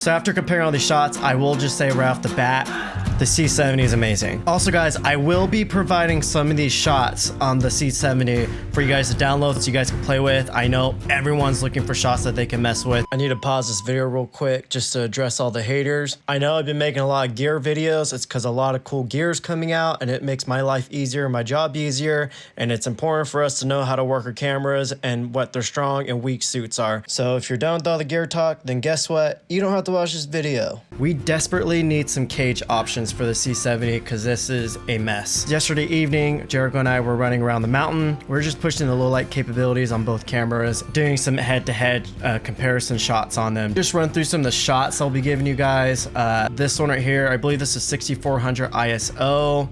So after comparing all these shots, I will just say right off the bat, the C70 is amazing. Also guys, I will be providing some of these shots on the C70 for you guys to download so you guys can play with. I know everyone's looking for shots that they can mess with. I need to pause this video real quick just to address all the haters. I know I've been making a lot of gear videos. It's because a lot of cool gear is coming out and it makes my life easier, my job easier. And it's important for us to know how to work our cameras and what their strong and weak suits are. So if you're done with all the gear talk, then guess what? You don't have to watch this video. We desperately need some cage options for the C70 because this is a mess. Yesterday evening, Jericho and I were running around the mountain. We're just pushing the low light capabilities on both cameras, doing some head-to-head comparison shots on them. Just run through some of the shots I'll be giving you guys. This one right here, I believe this is 6400 ISO.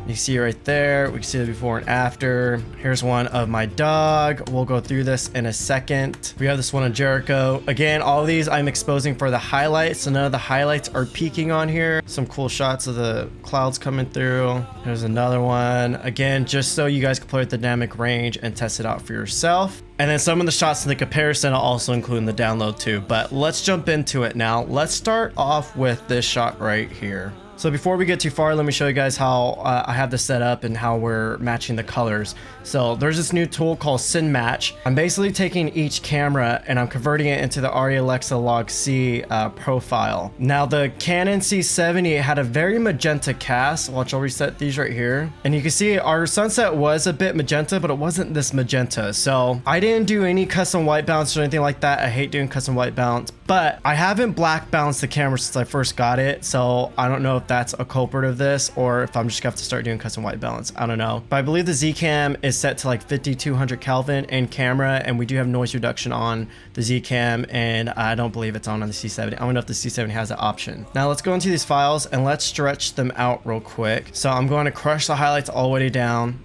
You see right there, we can see the before and after. Here's one of my dog. We'll go through this in a second. We have this one of Jericho. Again, all of these I'm exposing for the highlights, so none of the highlights are peaking on here. Some cool shots of the clouds coming through. Here's another one. Again, just so you guys can play with the dynamic range and test it out for yourself. And then some of the shots in the comparison I'll also include in the download too. But let's jump into it now. Let's start off with this shot right here. So before we get too far, let me show you guys how I have this set up and how we're matching the colors. So there's this new tool called Sin Match. I'm basically taking each camera and I'm converting it into the ARRI Alexa Log C profile. Now the Canon C70 had a very magenta cast. Watch, I'll reset these right here. And you can see our sunset was a bit magenta, but it wasn't this magenta. So I didn't do any custom white balance or anything like that. I hate doing custom white balance, but I haven't black balanced the camera since I first got it. So I don't know if that's a culprit of this or if I'm just gonna have to start doing custom white balance. I don't know, but I believe the ZCam is set to like 5200 Kelvin in camera, and we do have noise reduction on the ZCam, and I don't believe it's on the C70. I don't know if the C70 has that option. Now let's go into these files and let's stretch them out real quick. So I'm going to crush the highlights all the way down,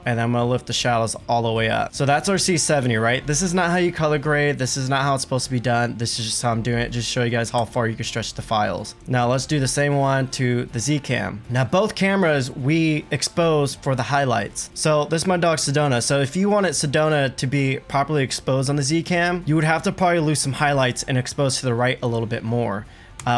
and then I'm gonna lift the shadows all the way up. So that's our C70, right? This is not how you color grade. This is not how it's supposed to be done. This is just how I'm doing it, just show you guys how far you can stretch the files. Now let's do the same one to the ZCam. Now both cameras we expose for the highlights. So this is my dog Sedona. So if you wanted Sedona to be properly exposed on the ZCam, you would have to probably lose some highlights and expose to the right a little bit more.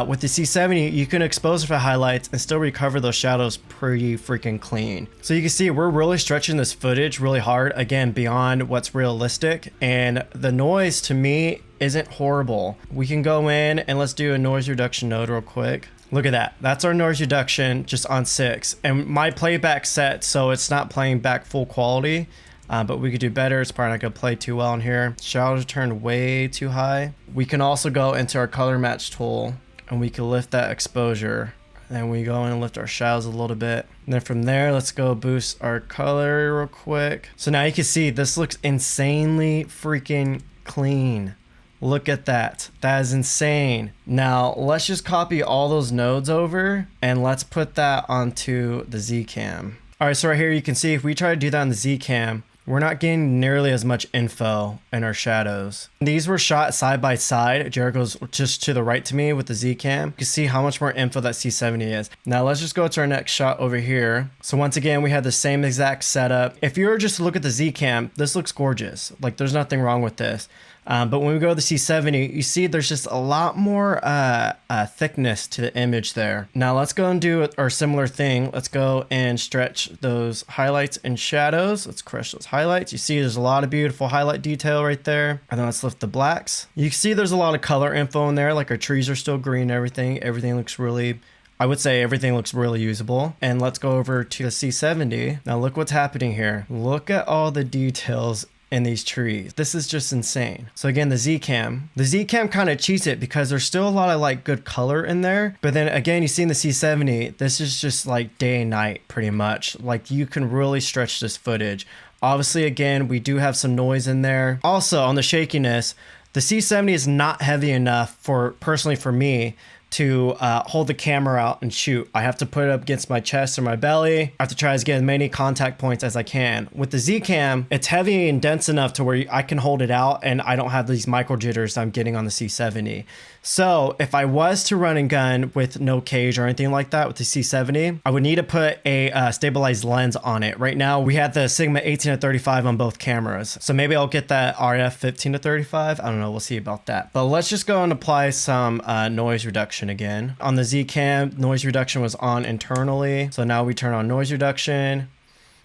With the C70, you can expose for highlights and still recover those shadows pretty freaking clean. So you can see we're really stretching this footage really hard, again, beyond what's realistic. And the noise to me isn't horrible. We can go in and let's do a noise reduction node real quick. Look at that. That's our noise reduction just on 6. And my playback set, so it's not playing back full quality. But we could do better. It's probably not gonna play too well in here. Shadows are turned way too high. We can also go into our color match tool and we can lift that exposure. Then we go in and lift our shadows a little bit. And then from there, let's go boost our color real quick. So now you can see this looks insanely freaking clean. Look at that. That is insane. Now let's just copy all those nodes over and let's put that onto the ZCam. All right, so right here you can see if we try to do that on the ZCam, we're not getting nearly as much info in our shadows. These were shot side by side. Jericho's just to the right to me with the ZCam. You can see how much more info that C70 is. Now let's just go to our next shot over here. So once again, we have the same exact setup. If you were just to look at the ZCam, this looks gorgeous. Like there's nothing wrong with this. But when we go to the C70, you see there's just a lot more thickness to the image there. Now let's go and do our similar thing. Let's go and stretch those highlights and shadows. Let's crush those highlights. You see there's a lot of beautiful highlight detail right there. And then let's lift the blacks. You can see there's a lot of color info in there. Like our trees are still green, everything looks really, I would say everything looks really usable. And let's go over to the C70. Now look what's happening here. Look at all the details in these trees. This is just insane. So again, the ZCam kind of cheats it because there's still a lot of like good color in there. But then again, you see in the C70, this is just like day and night pretty much. Like you can really stretch this footage. Obviously, again, we do have some noise in there. Also on the shakiness, the C70 is not heavy enough for, personally for me, to hold the camera out and shoot. I have to put it up against my chest or my belly. I have to try to get as many contact points as I can. With the ZCam, it's heavy and dense enough to where I can hold it out and I don't have these micro jitters I'm getting on the C70. So if I was to run and gun with no cage or anything like that with the C70, I would need to put a stabilized lens on it. Right now we have the Sigma 18-35 on both cameras. So maybe I'll get that RF 15-35. I don't know, we'll see about that. But let's just go and apply some noise reduction again. On the ZCam, noise reduction was on internally. So now we turn on noise reduction.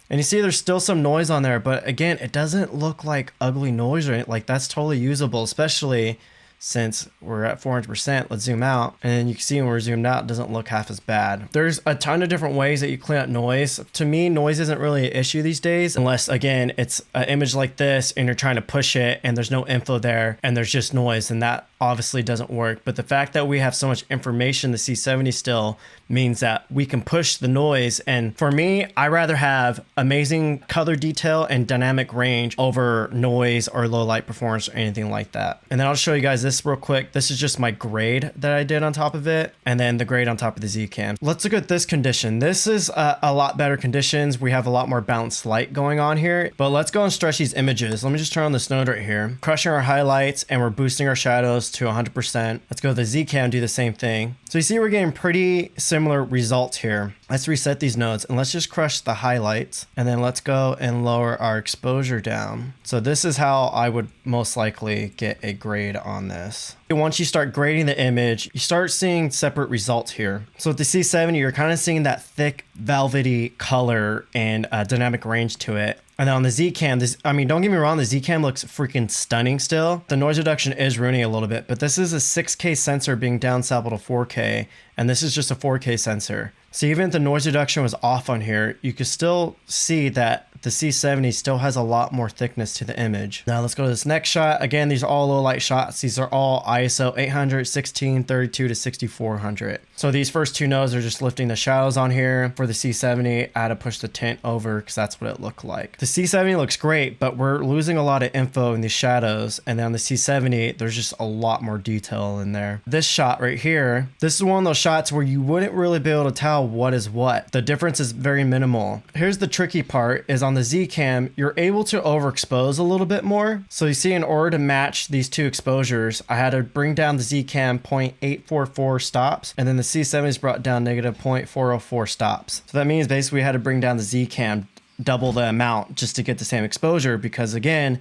And you see there's still some noise on there, but again, it doesn't look like ugly noise or anything. Like that's totally usable, especially since we're at 400%. Let's zoom out, and you can see when we're zoomed out, it doesn't look half as bad. There's a ton of different ways that you clean up noise. To me, noise isn't really an issue these days, unless again, it's an image like this and you're trying to push it and there's no info there and there's just noise, and that obviously doesn't work. But the fact that we have so much information, the C70 still means that we can push the noise. And for me, I rather have amazing color detail and dynamic range over noise or low light performance or anything like that. And then I'll show you guys this real quick. This is just my grade that I did on top of it, and then the grade on top of the ZCam. Let's look at this condition. This is a lot better conditions. We have a lot more balanced light going on here, but let's go and stretch these images. Let me just turn on this node right here, crushing our highlights, and we're boosting our shadows to 100%. Let's go to the ZCam, do the same thing. So you see we're getting pretty similar results here. Let's reset these nodes and let's just crush the highlights, and then let's go and lower our exposure down. So this is how I would most likely get a grade on this. Once you start grading the image, you start seeing separate results here. So with the C70, you're kind of seeing that thick velvety color and dynamic range to it. And then on the ZCam, I mean, don't get me wrong, the ZCam looks freaking stunning still. The noise reduction is ruining a little bit, but this is a 6K sensor being downsampled to 4K, and this is just a 4K sensor. So even if the noise reduction was off on here, you could still see that the C70 still has a lot more thickness to the image. Now let's go to this next shot. Again, these are all low light shots. These are all ISO 800, 16, 32 to 6400. So these first two nodes are just lifting the shadows on here. For the C70, I had to push the tint over because that's what it looked like. The C70 looks great, but we're losing a lot of info in these shadows. And then on the C70, there's just a lot more detail in there. This shot right here, this is one of those shots where you wouldn't really be able to tell what is what. The difference is very minimal. Here's the tricky part is on the ZCam, you're able to overexpose a little bit more. So you see, in order to match these two exposures, I had to bring down the ZCam 0.844 stops, and then the C70's brought down negative 0.404 stops. So that means basically we had to bring down the ZCam double the amount just to get the same exposure, because again,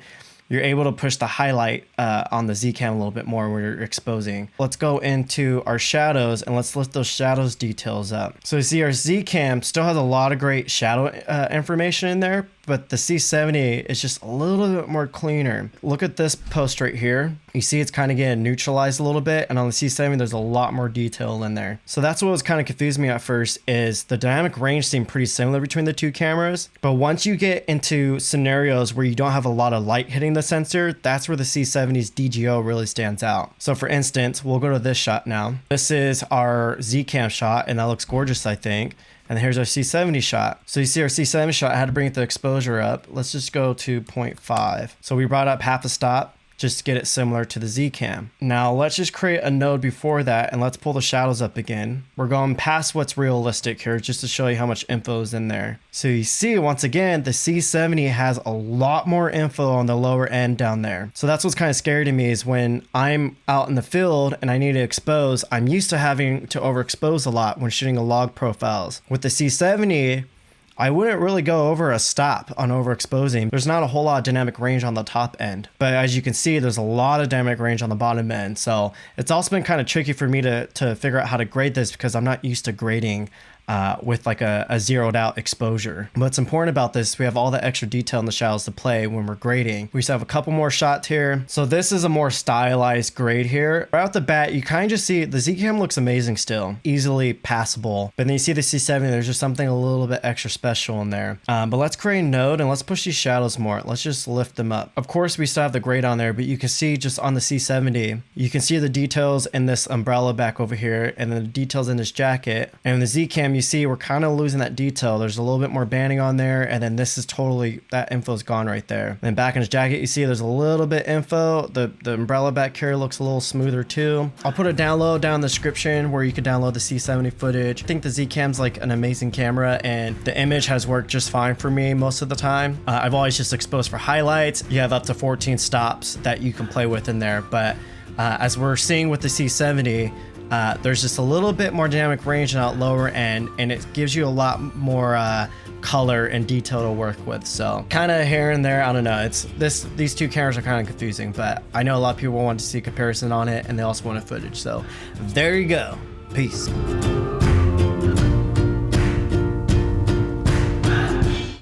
you're able to push the highlight on the ZCam a little bit more when you're exposing. Let's go into our shadows and let's lift those shadows details up. So you see our ZCam still has a lot of great shadow information in there, but the C70 is just a little bit more cleaner. Look at this post right here. You see it's kind of getting neutralized a little bit, and on the C70 there's a lot more detail in there. So that's what was kind of confusing me at first, is the dynamic range seemed pretty similar between the two cameras, but once you get into scenarios where you don't have a lot of light hitting the sensor, that's where the C70's DGO really stands out. So for instance, we'll go to this shot now. This is our ZCam shot, and that looks gorgeous, I think. And here's our C70 shot. So you see our C70 shot, I had to bring the exposure up. Let's just go to 0.5. So we brought up half a stop just to get it similar to the ZCam. Now let's just create a node before that and let's pull the shadows up again. We're going past what's realistic here just to show you how much info is in there. So you see, once again, the C70 has a lot more info on the lower end down there. So that's what's kind of scary to me, is when I'm out in the field and I need to expose, I'm used to having to overexpose a lot when shooting log profiles. With the C70, I wouldn't really go over a stop on overexposing. There's not a whole lot of dynamic range on the top end, but as you can see, there's a lot of dynamic range on the bottom end. So it's also been kind of tricky for me to figure out how to grade this, because I'm not used to grading with like a zeroed out exposure. What's important about this, we have all the extra detail in the shadows to play when we're grading. We just have a couple more shots here. So this is a more stylized grade here. Right off the bat, you kind of just see the ZCam looks amazing still, easily passable. But then you see the C70, there's just something a little bit extra special in there. But let's create a node and let's push these shadows more. Let's just lift them up. Of course, we still have the grade on there, but you can see just on the C70, you can see the details in this umbrella back over here, and then the details in this jacket. And in the ZCam, you see we're kind of losing that detail. There's a little bit more banding on there, and then this is totally, that info is gone right there. Then back in his jacket, you see there's a little bit info. The umbrella back here looks a little smoother too. I'll put a download down in the description where you can download the C70 footage. I think the ZCam's like an amazing camera, and the image has worked just fine for me most of the time. I've always just exposed for highlights. You have up to 14 stops that you can play with in there, but as we're seeing with the C70, there's just a little bit more dynamic range out lower end, and it gives you a lot more color and detail to work with. So kind of here and there, I don't know, these two cameras are kind of confusing, but I know a lot of people want to see a comparison on it, and they also want a footage. So there you go. Peace.